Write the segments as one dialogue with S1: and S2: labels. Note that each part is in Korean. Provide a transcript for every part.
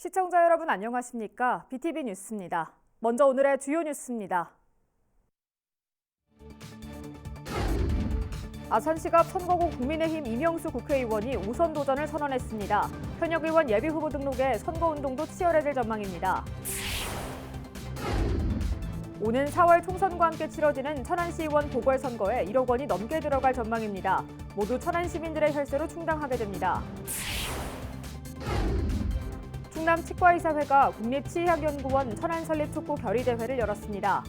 S1: 시청자 여러분 안녕하십니까? BTV 뉴스입니다. 먼저 오늘의 주요 뉴스입니다. 아산시갑 선거구 국민의힘 이명수 국회의원이 우선 도전을 선언했습니다. 현역 의원 예비후보 등록에 선거운동도 치열해질 전망입니다. 오는 4월 총선과 함께 치러지는 천안시의원 보궐선거에 1억 원이 넘게 들어갈 전망입니다. 모두 천안 시민들의 혈세로 충당하게 됩니다. 충남치과의사회가 국립치의학연구원 천안 설립 촉구 결의대회를 열었습니다.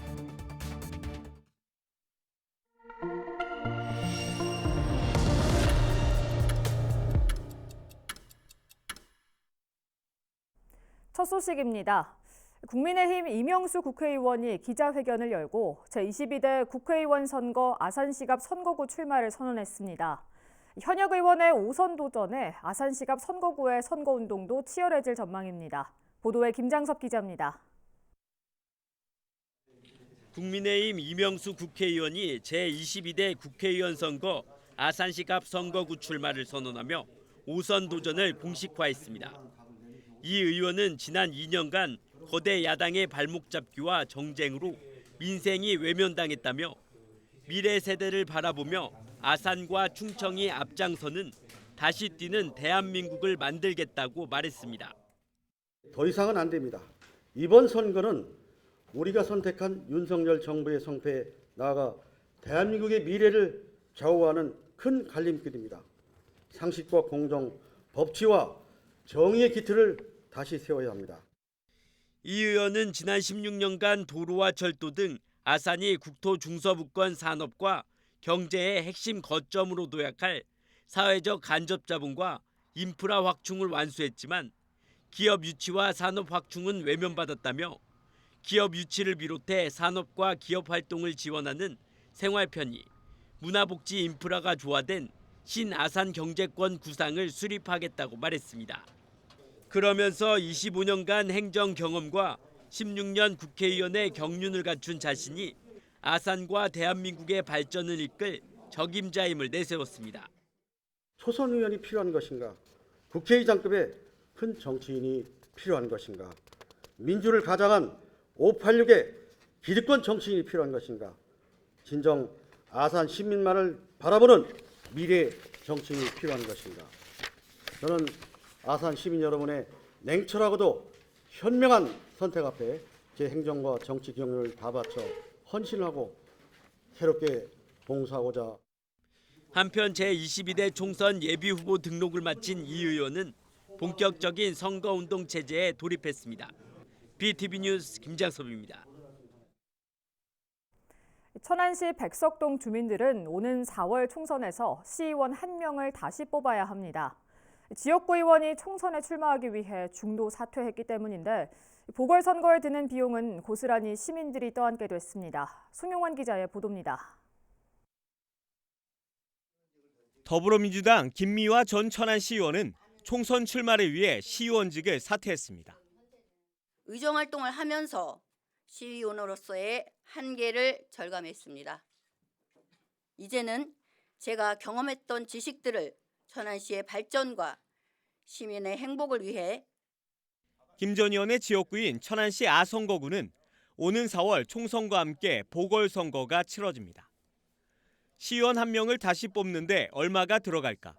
S1: 첫 소식입니다. 국민의힘 이명수 국회의원이 기자회견을 열고 제22대 국회의원 선거 아산시갑 선거구 출마를 선언했습니다. 현역 의원의 5선 도전에 아산시갑 선거구의 선거운동도 치열해질 전망입니다. 보도에 김장섭 기자입니다.
S2: 국민의힘 이명수 국회의원이 제22대 국회의원 선거 아산시갑 선거구 출마를 선언하며 5선 도전을 공식화했습니다. 이 의원은 지난 2년간 거대 야당의 발목 잡기와 정쟁으로 민생이 외면당했다며 미래 세대를 바라보며 아산과 충청이 앞장서는 다시 뛰는 대한민국을 만들겠다고 말했습니다.
S3: 더 이상은 안 됩니다. 이번 선거는 우리가 선택한 윤석열 정부의 성패에 나아가 대한민국의 미래를 좌우하는 큰 갈림길입니다. 상식과 공정, 법치와 정의의 기틀을 다시 세워야 합니다.
S2: 이 의원은 지난 16년간 도로와 철도 등 아산이 국토 중서부권 산업과 경제의 핵심 거점으로 도약할 사회적 간접 자본과 인프라 확충을 완수했지만 기업 유치와 산업 확충은 외면받았다며 기업 유치를 비롯해 산업과 기업 활동을 지원하는 생활 편의, 문화복지 인프라가 조화된 신아산 경제권 구상을 수립하겠다고 말했습니다. 그러면서 25년간 행정 경험과 16년 국회의원의 경륜을 갖춘 자신이 아산과 대한민국의 발전을 이끌 적임자임을 내세웠습니다.
S3: 초선 의원이 필요한 것인가? 국회의장급의 큰 정치인이 필요한 것인가? 민주를 가장한 586의 기득권 정치인이 필요한 것인가? 진정 아산 시민만을 바라보는 미래 정치인이 필요한 것인가? 저는 아산 시민 여러분의 냉철하고도 현명한 선택 앞에 제 행정과 정치 경륜을 다 바쳐 헌신하고 새롭게 봉사하고자.
S2: 한편 제22대 총선 예비후보 등록을 마친 이 의원은 본격적인 선거운동 체제에 돌입했습니다. BTV 뉴스 김장섭입니다.
S1: 천안시 백석동 주민들은 오는 4월 총선에서 시의원 1명을 다시 뽑아야 합니다. 지역구 의원이 총선에 출마하기 위해 중도 사퇴했기 때문인데 보궐선거에 드는 비용은 고스란히 시민들이 떠안게 됐습니다. 송용환 기자의 보도입니다.
S4: 더불어민주당 김미화 전 천안시 의원은 총선 출마를 위해 시의원직을 사퇴했습니다.
S5: 의정활동을 하면서 시의원으로서의 한계를 절감했습니다. 이제는 제가 경험했던 지식들을 천안시의 발전과 시민의 행복을 위해.
S4: 김 전 의원의 지역구인 천안시 아선거구는 오는 4월 총선과 함께 보궐선거가 치러집니다. 시의원 1명을 다시 뽑는데 얼마가 들어갈까?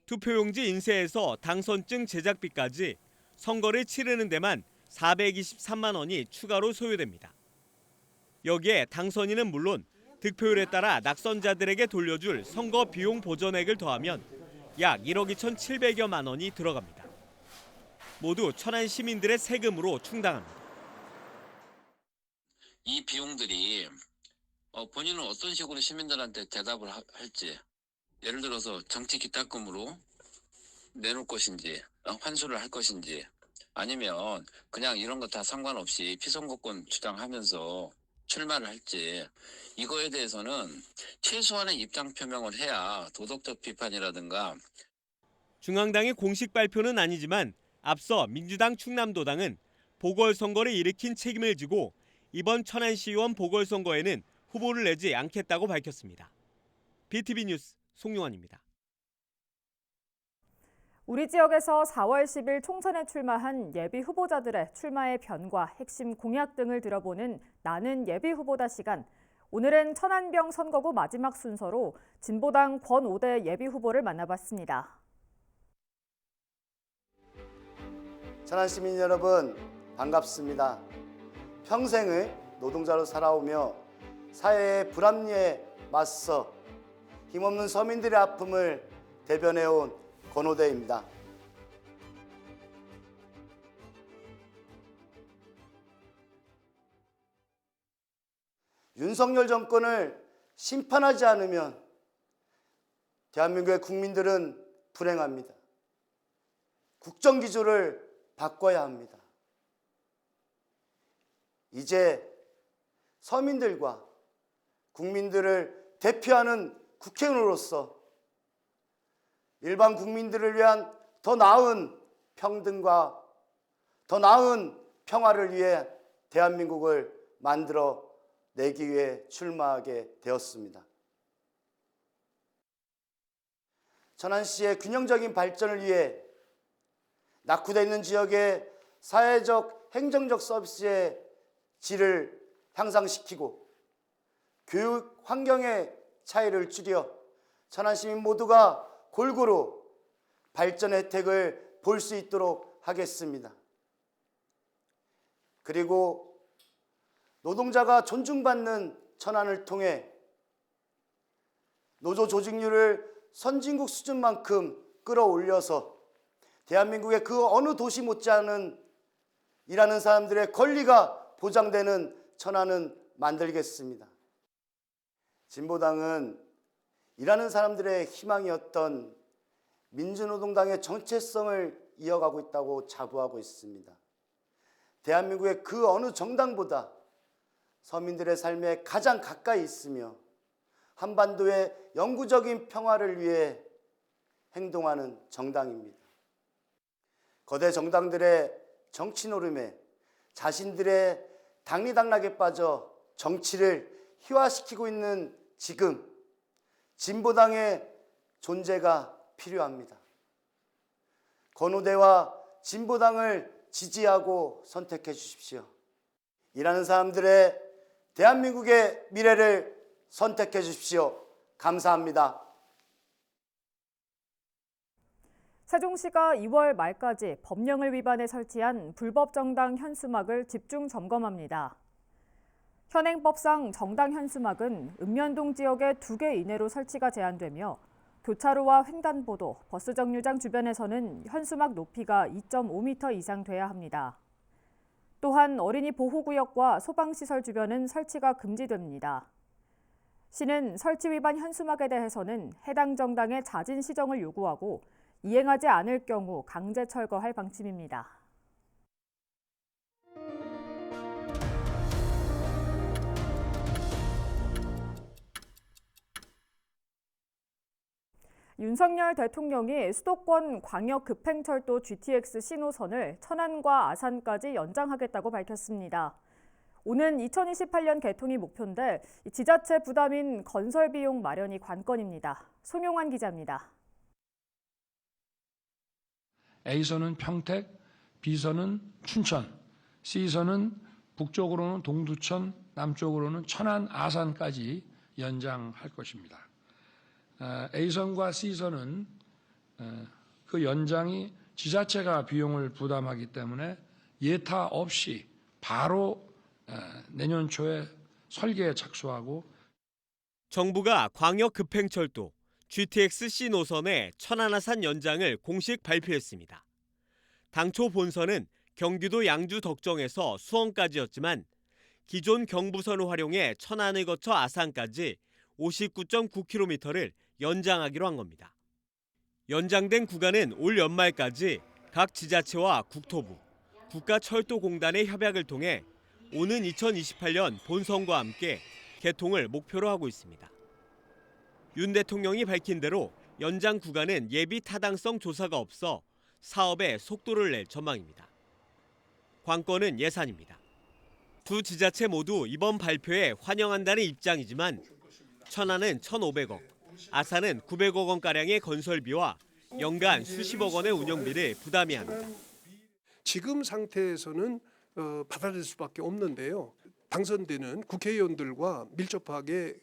S4: 투표용지 인쇄에서 당선증 제작비까지 선거를 치르는 데만 423만 원이 추가로 소요됩니다. 여기에 당선인은 물론 득표율에 따라 낙선자들에게 돌려줄 선거 비용 보전액을 더하면 약 1억 2,700여만 원이 들어갑니다. 모두 천안 시민들의 세금으로 충당합니다.
S6: 이 비용들이 본인은 어떤 식으로 시민들한테 대답을 할지, 예를 들어서 정치 기탁금으로 내놓을 것인지, 환수를 할 것인지, 아니면 그냥 이런 거 다 상관없이 피선거권 주장하면서 출마를 할지, 이거에 대해서는 최소한의 입장 표명을 해야 도덕적 비판이라든가.
S4: 중앙당의 공식 발표는 아니지만 앞서 민주당 충남도당은 보궐선거를 일으킨 책임을 지고 이번 천안시의원 보궐선거에는 후보를 내지 않겠다고 밝혔습니다. BTV 뉴스 송용환입니다.
S1: 우리 지역에서 4월 10일 총선에 출마한 예비 후보자들의 출마의 변과 핵심 공약 등을 들어보는 나는 예비 후보다 시간. 오늘은 천안병 선거구 마지막 순서로 진보당 권오대 예비 후보를 만나봤습니다.
S7: 천안 시민 여러분, 반갑습니다. 평생을 노동자로 살아오며 사회의 불합리에 맞서 힘없는 서민들의 아픔을 대변해온 권오대입니다. 윤석열 정권을 심판하지 않으면 대한민국의 국민들은 불행합니다. 국정기조를 바꿔야 합니다. 이제 서민들과 국민들을 대표하는 국회의원으로서 일반 국민들을 위한 더 나은 평등과 더 나은 평화를 위해 대한민국을 만들어 내기 위해 출마하게 되었습니다. 천안시의 균형적인 발전을 위해 낙후되어 있는 지역의 사회적, 행정적 서비스의 질을 향상시키고 교육 환경의 차이를 줄여 천안 시민 모두가 골고루 발전의 혜택을 볼 수 있도록 하겠습니다. 그리고 노동자가 존중받는 천안을 통해 노조 조직률을 선진국 수준만큼 끌어올려서 대한민국의 그 어느 도시 못지않은 일하는 사람들의 권리가 보장되는 천안은 만들겠습니다. 진보당은 일하는 사람들의 희망이었던 민주노동당의 정체성을 이어가고 있다고 자부하고 있습니다. 대한민국의 그 어느 정당보다 서민들의 삶에 가장 가까이 있으며 한반도의 영구적인 평화를 위해 행동하는 정당입니다. 거대 정당들의 정치 노름에 자신들의 당리당락에 빠져 정치를 희화시키고 있는 지금 진보당의 존재가 필요합니다. 권오대와 진보당을 지지하고 선택해 주십시오. 일하는 사람들의 대한민국의 미래를 선택해 주십시오. 감사합니다.
S1: 세종시가 2월 말까지 법령을 위반해 설치한 불법 정당 현수막을 집중 점검합니다. 현행법상 정당 현수막은 읍면동 지역에 2개 이내로 설치가 제한되며 교차로와 횡단보도, 버스 정류장 주변에서는 현수막 높이가 2.5m 이상 돼야 합니다. 또한 어린이 보호구역과 소방시설 주변은 설치가 금지됩니다. 시는 설치 위반 현수막에 대해서는 해당 정당의 자진 시정을 요구하고 이행하지 않을 경우 강제 철거할 방침입니다. 윤석열 대통령이 수도권 광역급행철도 GTX 신호선을 천안과 아산까지 연장하겠다고 밝혔습니다. 오는 2028년 개통이 목표인데 지자체 부담인 건설 비용 마련이 관건입니다. 송용환 기자입니다.
S8: A선은 평택, B선은 춘천, C선은 북쪽으로는 동두천, 남쪽으로는 천안, 아산까지 연장할 것입니다. A선과 C선은 그 연장이 지자체가 비용을 부담하기 때문에 예타 없이 바로 내년 초에 설계에 착수하고
S4: 정부가 광역급행철도 GTX-C 노선의 천안-아산 연장을 공식 발표했습니다. 당초 본선은 경기도 양주 덕정에서 수원까지였지만 기존 경부선을 활용해 천안을 거쳐 아산까지 59.9km를 연장하기로 한 겁니다. 연장된 구간은 올 연말까지 각 지자체와 국토부, 국가철도공단의 협약을 통해 오는 2028년 본선과 함께 개통을 목표로 하고 있습니다. 윤 대통령이 밝힌 대로 연장 구간은 예비 타당성 조사가 없어 사업에 속도를 낼 전망입니다. 관건은 예산입니다. 두 지자체 모두 이번 발표에 환영한다는 입장이지만 천안은 1,500억, 아산은 900억 원가량의 건설비와 연간 수십억 원의 운영비를 부담해야 합니다.
S9: 지금 상태에서는 받아들일 수밖에 없는데요. 당선되는 국회의원들과 밀접하게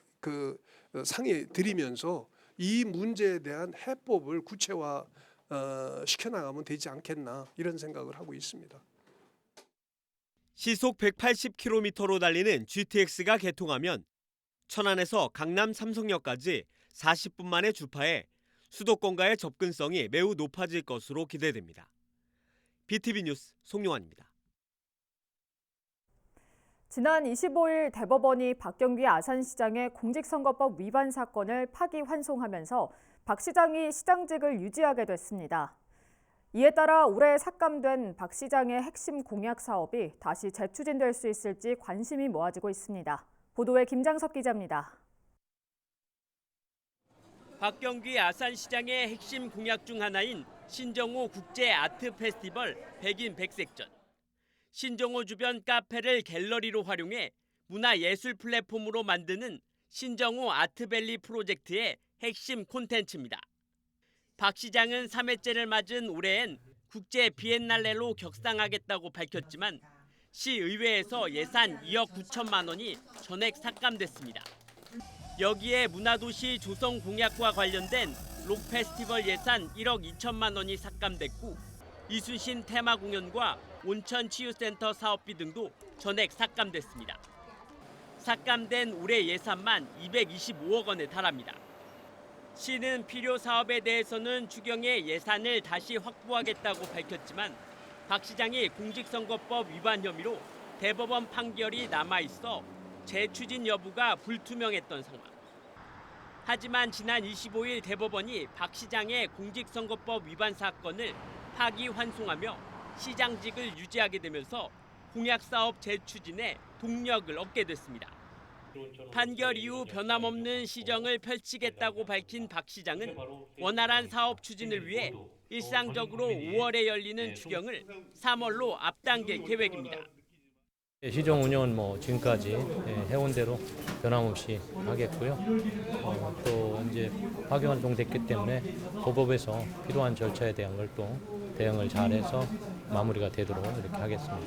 S9: 상의 드리면서 이 문제에 대한 해법을 구체화 시켜나가면 되지 않겠나 이런 생각을 하고 있습니다.
S4: 시속 180km로 달리는 GTX가 개통하면 천안에서 강남 삼성역까지 40분 만에 주파해 수도권과의 접근성이 매우 높아질 것으로 기대됩니다. BTV 뉴스 송용환입니다.
S1: 지난 25일 대법원이 박경기 아산시장의 공직선거법 위반 사건을 파기환송하면서 박 시장이 시장직을 유지하게 됐습니다. 이에 따라 올해 삭감된 박 시장의 핵심 공약 사업이 다시 재추진될 수 있을지 관심이 모아지고 있습니다. 보도에 김장섭 기자입니다.
S2: 박경기 아산시장의 핵심 공약 중 하나인 신정호 국제 아트 페스티벌 백인 백색전. 신정호 주변 카페를 갤러리로 활용해 문화예술 플랫폼으로 만드는 신정호 아트밸리 프로젝트의 핵심 콘텐츠입니다. 박 시장은 3회째를 맞은 올해엔 국제 비엔날레로 격상하겠다고 밝혔지만 시의회에서 예산 2억 9천만 원이 전액 삭감됐습니다. 여기에 문화도시 조성 공약과 관련된 록 페스티벌 예산 1억 2천만 원이 삭감됐고 이순신 테마 공연과 온천 치유센터 사업비 등도 전액 삭감됐습니다. 삭감된 올해 예산만 225억 원에 달합니다. 시는 필요 사업에 대해서는 추경에 예산을 다시 확보하겠다고 밝혔지만 박 시장이 공직선거법 위반 혐의로 대법원 판결이 남아있어 재추진 여부가 불투명했던 상황. 하지만 지난 25일 대법원이 박 시장의 공직선거법 위반 사건을 파기환송하며 시장직을 유지하게 되면서 공약사업 재추진에 동력을 얻게 됐습니다. 판결 이후 변함없는 시정을 펼치겠다고 밝힌 박 시장은 원활한 사업 추진을 위해 일상적으로 5월에 열리는 추경을 3월로 앞당길 계획입니다.
S10: 시정 운영은 지금까지 해온 대로 변함없이 하겠고요. 또 이제 파기환송됐기 때문에 고법에서 필요한 절차에 대한 걸 또 대응을 잘해서 마무리가 되도록 이렇게 하겠습니다.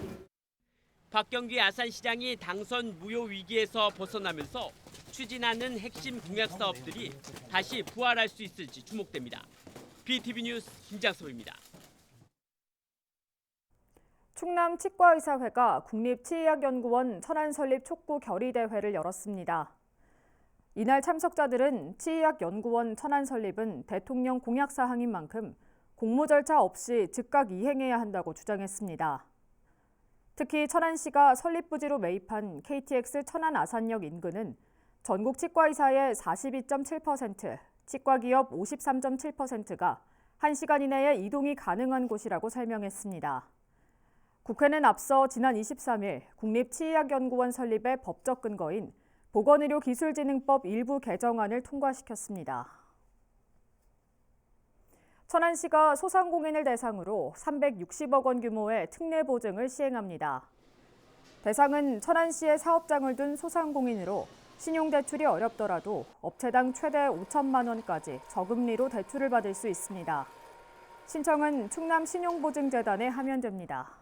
S2: 박경기 아산시장이 당선 무효 위기에서 벗어나면서 추진하는 핵심 공약 사업들이 다시 부활할 수 있을지 주목됩니다. BTV 뉴스 김장섭입니다.
S1: 충남 치과의사회가 국립치의학연구원 천안 설립 촉구 결의대회를 열었습니다. 이날 참석자들은 치의학연구원 천안 설립은 대통령 공약 사항인 만큼 공모 절차 없이 즉각 이행해야 한다고 주장했습니다. 특히 천안시가 설립 부지로 매입한 KTX 천안 아산역 인근은 전국 치과의사의 42.7%, 치과기업 53.7%가 1시간 이내에 이동이 가능한 곳이라고 설명했습니다. 국회는 앞서 지난 23일 국립치의학연구원 설립의 법적 근거인 보건의료기술진흥법 일부 개정안을 통과시켰습니다. 천안시가 소상공인을 대상으로 360억 원 규모의 특례 보증을 시행합니다. 대상은 천안시에 사업장을 둔 소상공인으로 신용대출이 어렵더라도 업체당 최대 5천만 원까지 저금리로 대출을 받을 수 있습니다. 신청은 충남신용보증재단에 하면 됩니다.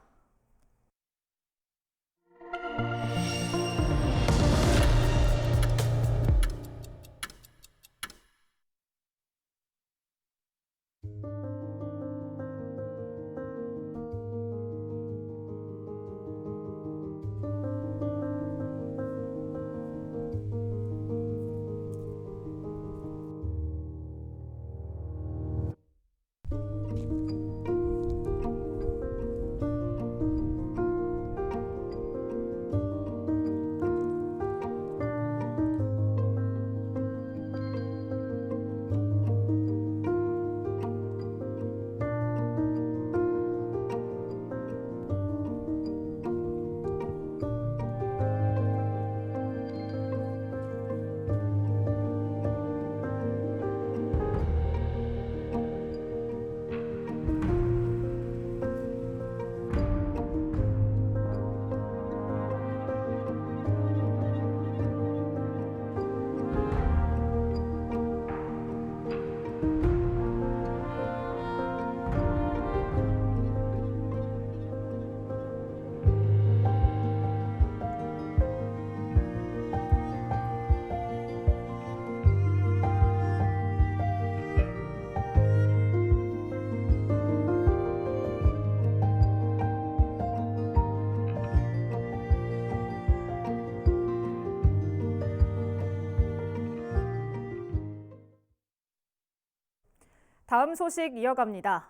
S1: 다음 소식 이어갑니다.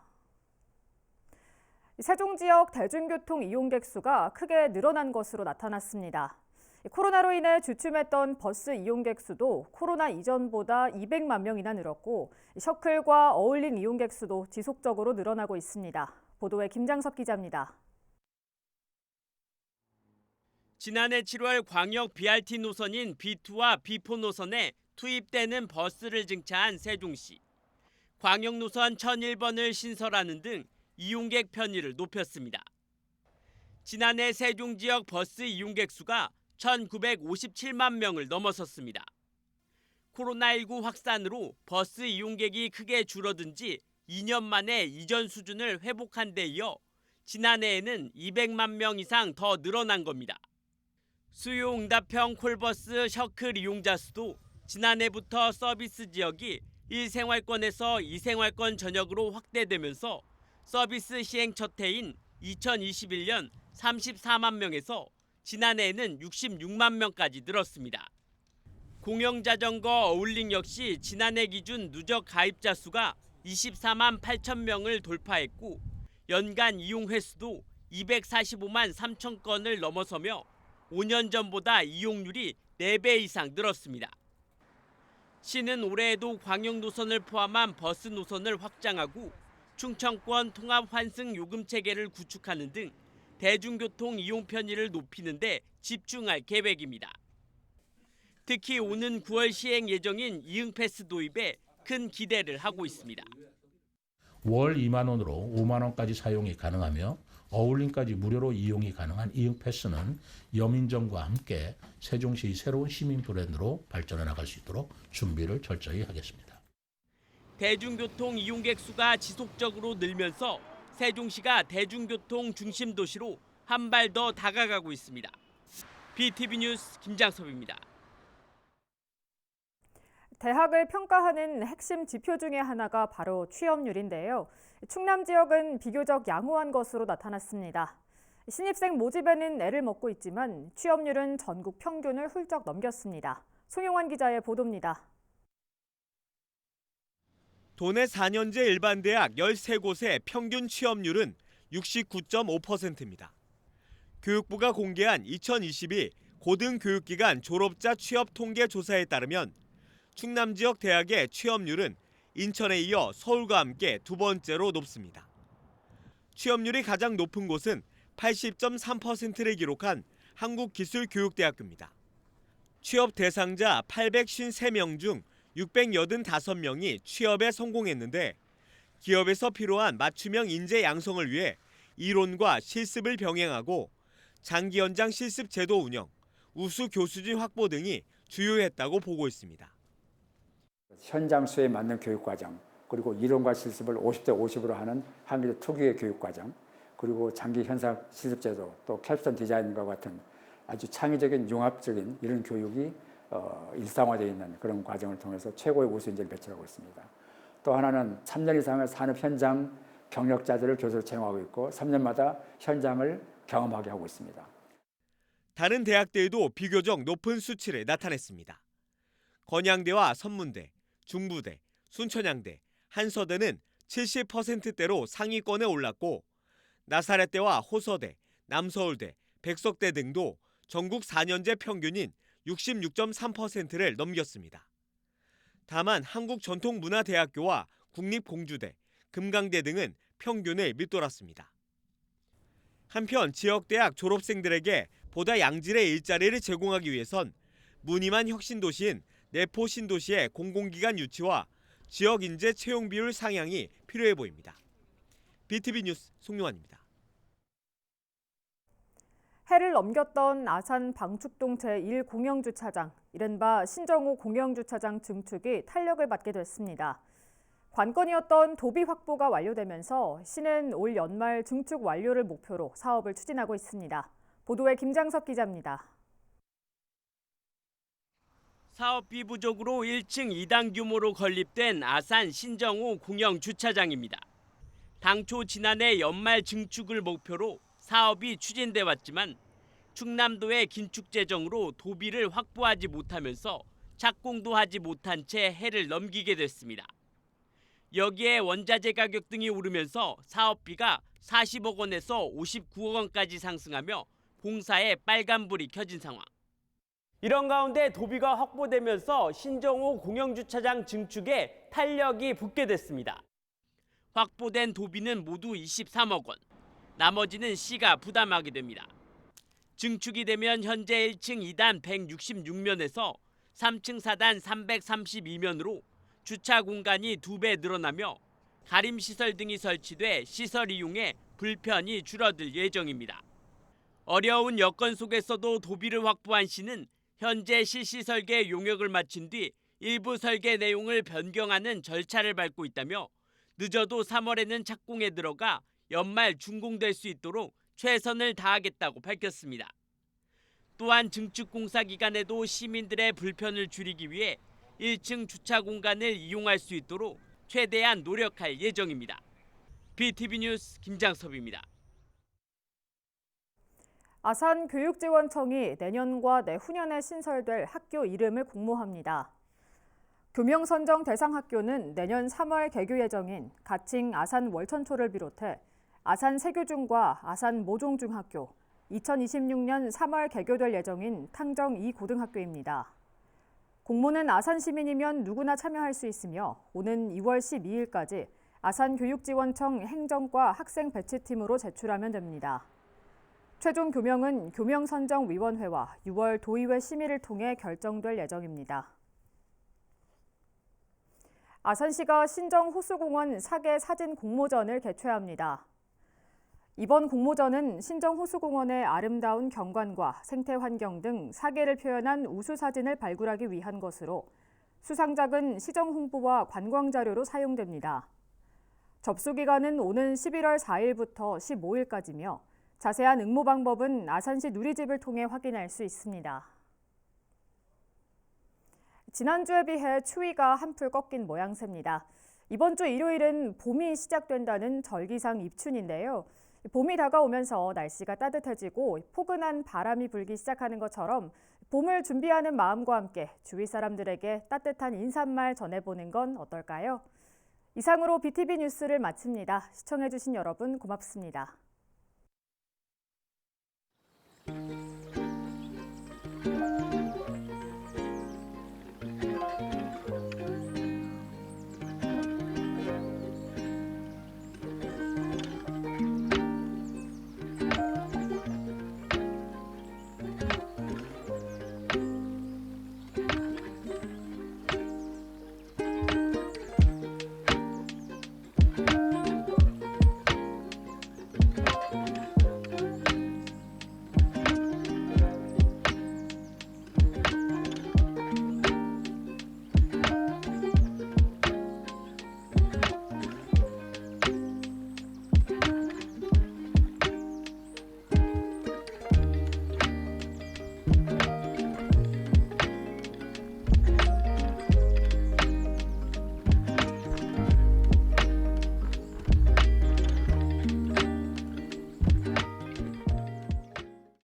S1: 세종 지역 대중교통 이용객 수가 크게 늘어난 것으로 나타났습니다. 코로나로 인해 주춤했던 버스 이용객 수도 코로나 이전보다 200만 명이나 늘었고 셔틀과 어울린 이용객 수도 지속적으로 늘어나고 있습니다. 보도에 김장섭 기자입니다.
S2: 지난해 7월 광역 BRT 노선인 B2와 B4 노선에 투입되는 버스를 증차한 세종시. 광역 노선 1001번을 신설하는 등 이용객 편의를 높였습니다. 지난해 세종 지역 버스 이용객 수가 1,957만 명을 넘어섰습니다. 코로나19 확산으로 버스 이용객이 크게 줄어든 지 2년 만에 이전 수준을 회복한 데 이어 지난해에는 200만 명 이상 더 늘어난 겁니다. 수요응답형 콜버스 셔틀 이용자 수도 지난해부터 서비스 지역이 1생활권에서 2생활권 전역으로 확대되면서 서비스 시행 첫 해인 2021년 34만 명에서 지난해에는 66만 명까지 늘었습니다. 공영자전거 어울링 역시 지난해 기준 누적 가입자 수가 24만 8천 명을 돌파했고 연간 이용 횟수도 245만 3천 건을 넘어서며 5년 전보다 이용률이 4배 이상 늘었습니다. 시는 올해에도 광역 노선을 포함한 버스 노선을 확장하고 충청권 통합 환승 요금 체계를 구축하는 등 대중교통 이용 편의를 높이는 데 집중할 계획입니다. 특히 오는 9월 시행 예정인 이응패스 도입에 큰 기대를 하고 있습니다.
S11: 월 2만 원으로 5만 원까지 사용이 가능하며 어울림까지 무료로 이용이 가능한 이응패스는 여민정과 함께 세종시의 새로운 시민 브랜드로 발전해 나갈 수 있도록 준비를 철저히 하겠습니다.
S2: 대중교통 이용객 수가 지속적으로 늘면서 세종시가 대중교통 중심 도시로 한 발 더 다가가고 있습니다. BTV 뉴스 김장섭입니다.
S1: 대학을 평가하는 핵심 지표 중에 하나가 바로 취업률인데요. 충남 지역은 비교적 양호한 것으로 나타났습니다. 신입생 모집에는 애를 먹고 있지만 취업률은 전국 평균을 훌쩍 넘겼습니다. 송용환 기자의 보도입니다.
S4: 도내 4년제 일반대학 13곳의 평균 취업률은 69.5%입니다. 교육부가 공개한 2022 고등교육기관 졸업자 취업 통계 조사에 따르면 충남 지역 대학의 취업률은 인천에 이어 서울과 함께 두 번째로 높습니다. 취업률이 가장 높은 곳은 80.3%를 기록한 한국기술교육대학교입니다. 취업 대상자 853명 중 685명이 취업에 성공했는데 기업에서 필요한 맞춤형 인재 양성을 위해 이론과 실습을 병행하고 장기 연장 실습 제도 운영, 우수 교수진 확보 등이 주요했다고 보고 있습니다.
S12: 현장 수에 맞는 교육과정, 그리고 이론과 실습을 50대 50으로 하는 한국의 특유의 교육과정, 그리고 장기 현상 실습제도, 또 캡스톤 디자인과 같은 아주 창의적인 융합적인 이런 교육이 일상화되어 있는 그런 과정을 통해서 최고의 우수 인재를 배출하고 있습니다. 또 하나는 3년 이상의 산업 현장 경력자들을 교수로 채용하고 있고 3년마다 현장을 경험하게 하고 있습니다.
S4: 다른 대학들도 비교적 높은 수치를 나타냈습니다. 건양대와 선문대, 중부대, 순천향대, 한서대는 70%대로 상위권에 올랐고 나사렛대와 호서대, 남서울대, 백석대 등도 전국 4년제 평균인 66.3%를 넘겼습니다. 다만 한국전통문화대학교와 국립공주대, 금강대 등은 평균을 밑돌았습니다. 한편 지역대학 졸업생들에게 보다 양질의 일자리를 제공하기 위해선 무늬만 혁신도시인 내포 신도시의 공공기관 유치와 지역 인재 채용 비율 상향이 필요해 보입니다. BTV 뉴스 송용환입니다.
S1: 해를 넘겼던 아산 방축동 제1공영주차장, 이른바 신정호 공영주차장 증축이 탄력을 받게 됐습니다. 관건이었던 도비 확보가 완료되면서 시는 올 연말 증축 완료를 목표로 사업을 추진하고 있습니다. 보도에 김장섭 기자입니다.
S2: 사업비 부족으로 1층 2당 규모로 건립된 아산 신정호 공영주차장입니다. 당초 지난해 연말 증축을 목표로 사업이 추진돼 왔지만 충남도의 긴축 재정으로 도비를 확보하지 못하면서 착공도 하지 못한 채 해를 넘기게 됐습니다. 여기에 원자재 가격 등이 오르면서 사업비가 40억 원에서 59억 원까지 상승하며 공사에 빨간불이 켜진 상황. 이런 가운데 도비가 확보되면서 신정호 공영주차장 증축에 탄력이 붙게 됐습니다. 확보된 도비는 모두 23억 원. 나머지는 시가 부담하게 됩니다. 증축이 되면 현재 1층 2단 166면에서 3층 4단 332면으로 주차 공간이 2배 늘어나며 가림시설 등이 설치돼 시설 이용에 불편이 줄어들 예정입니다. 어려운 여건 속에서도 도비를 확보한 시는 현재 실시 설계 용역을 마친 뒤 일부 설계 내용을 변경하는 절차를 밟고 있다며 늦어도 3월에는 착공에 들어가 연말 준공될 수 있도록 최선을 다하겠다고 밝혔습니다. 또한 증축 공사 기간에도 시민들의 불편을 줄이기 위해 1층 주차 공간을 이용할 수 있도록 최대한 노력할 예정입니다. BTV 뉴스 김장섭입니다.
S1: 아산교육지원청이 내년과 내후년에 신설될 학교 이름을 공모합니다. 교명 선정 대상 학교는 내년 3월 개교 예정인 가칭 아산 월천초를 비롯해 아산 세교중과 아산 모종중학교, 2026년 3월 개교될 예정인 탕정 2고등학교입니다. 공모는 아산 시민이면 누구나 참여할 수 있으며 오는 2월 12일까지 아산교육지원청 행정과 학생 배치팀으로 제출하면 됩니다. 최종 교명은 교명선정위원회와 6월 도의회 심의를 통해 결정될 예정입니다. 아산시가 신정호수공원 4개 사진 공모전을 개최합니다. 이번 공모전은 신정호수공원의 아름다운 경관과 생태 환경 등 4개를 표현한 우수 사진을 발굴하기 위한 것으로 수상작은 시정 홍보와 관광 자료로 사용됩니다. 접수 기간은 오는 11월 4일부터 15일까지며 자세한 응모 방법은 아산시 누리집을 통해 확인할 수 있습니다. 지난주에 비해 추위가 한풀 꺾인 모양새입니다. 이번 주 일요일은 봄이 시작된다는 절기상 입춘인데요. 봄이 다가오면서 날씨가 따뜻해지고 포근한 바람이 불기 시작하는 것처럼 봄을 준비하는 마음과 함께 주위 사람들에게 따뜻한 인사말 전해보는 건 어떨까요? 이상으로 BTV 뉴스를 마칩니다. 시청해주신 여러분 고맙습니다.